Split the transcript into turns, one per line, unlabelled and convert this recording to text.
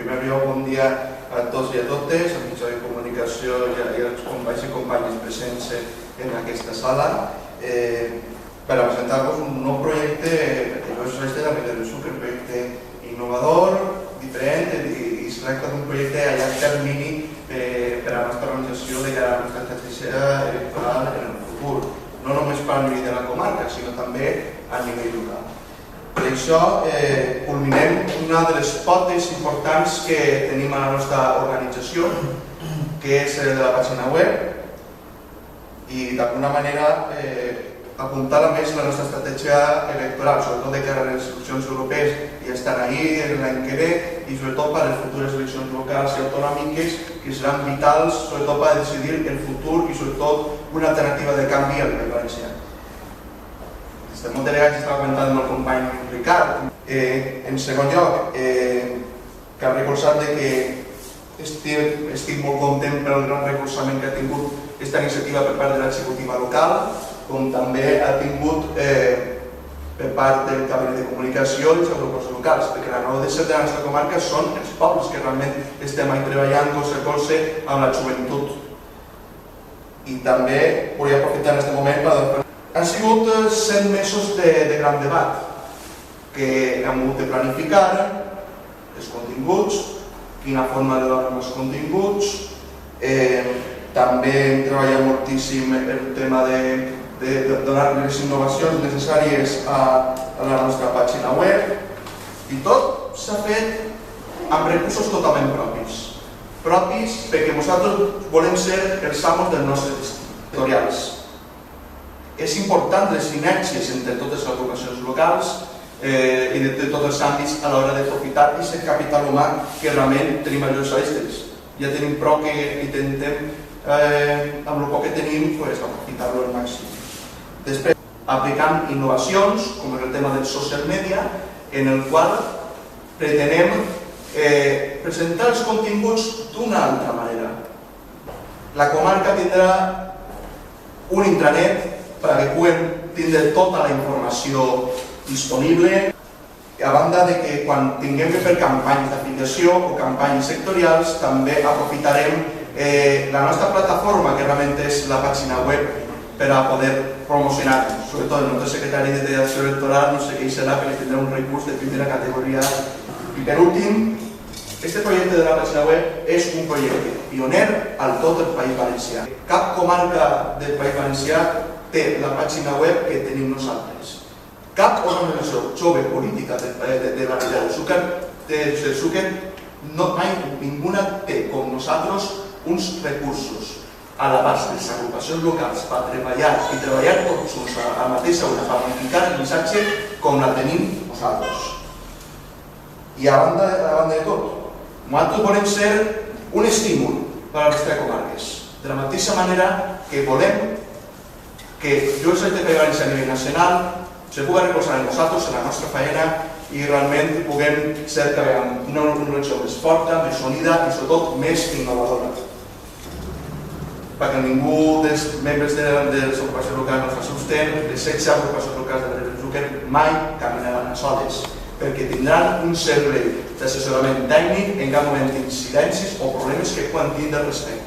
primer lloc, bon dia a tots i a totes, als mitjans de comunicació i als companys i companyes presents en aquesta sala, per a presentar-vos un nou projecte que jo soc de la Milla del Sucre, un projecte innovador, diferent, i es tracta d'un projecte a llarg termini per a la nostra organització de cara a la nostra estratègia electoral en el futur, no només per a nivell de la comarca, sinó també a nivell local. Per això culminem una de les potes importants que tenim a la nostra organització, que és de la pàgina web, i d'alguna manera apuntar a més la nostra estratègia electoral, sobretot de cara a les eleccions europees, ja estan ahí l'any que ve, i sobretot per a les futures eleccions locals i autonòmiques, que seran vitals sobretot per a decidir el futur i sobretot una alternativa de canvi al País Valencià. De moltes vegades estava comentant amb el company Ricard. En segon lloc, cal recolzar que estic molt content pel gran recolzament que ha tingut aquesta iniciativa per part de l'executiva local, com també ha tingut per part del Gabinet de Comunicació i els grups locals, perquè la raó de ser de la nostra comarca són els pobles que realment estem ahí treballant colze a colze amb la joventut. I també volia aprofitar en aquest moment per han sigut 100 mesos de gran debat, que hem hagut de planificar els continguts, quina forma de donar els continguts, també hem treballat moltíssim el tema de donar les innovacions necessàries a la nostra pàgina web, i tot s'ha fet amb recursos totalment propis, perquè nosaltres volem ser els amos dels nostres territorials. És important les sinergies entre totes les agrupacions locals i de tots els àmbits a l'hora d'aprofitar aquest capital humà que realment tenim a les arestes. Ja tenim prou que intentem, amb el poc que tenim, aprofitar-lo al màxim. Després, aplicant innovacions, com és el tema del social media, en el qual pretenem presentar els continguts d'una altra manera. La comarca tindrà un intranet perquè puguem tindre tota la informació disponible, a banda de que quan tinguem que fer campanyes d'afiliació o campanyes sectorials també aprofitarem la nostra plataforma, que realment és la pàgina web, per a poder promocionar-nos. Sobretot el nostre secretari de direcció electoral no sé què hi serà, perquè tindrà un recurs de primera categoria. I per últim, este projecte de la pàgina web és un projecte pioner al tot el País Valencià. Cap comarca del País Valencià té la pàgina web que tenim nosaltres. Cap organització jove política de la Milla del Sucre, mai ninguna té com nosaltres uns recursos a l'abast de les agrupacions locals per treballar i treballar tots junts a la mateixa hora per unificar el missatge com la tenim nosaltres. I a banda de tot, nosaltres volem ser un estímul per a les tres comarques, de la mateixa manera que volem que jo soc de País Valencià a nivell nacional, se pugui recolzar en nosaltres, en la nostra feina, i realment puguem ser una organització més forta, més unida i sobretot més innovadora. Perquè ningú dels membres de les agrupacions locals no s'assusten, les 16 agrupacions locals de la Milla del Sucre mai caminaran soles, perquè tindran un servei d'assessorament tècnic en cap moment d'incidències o problemes que puguin tindre respecte.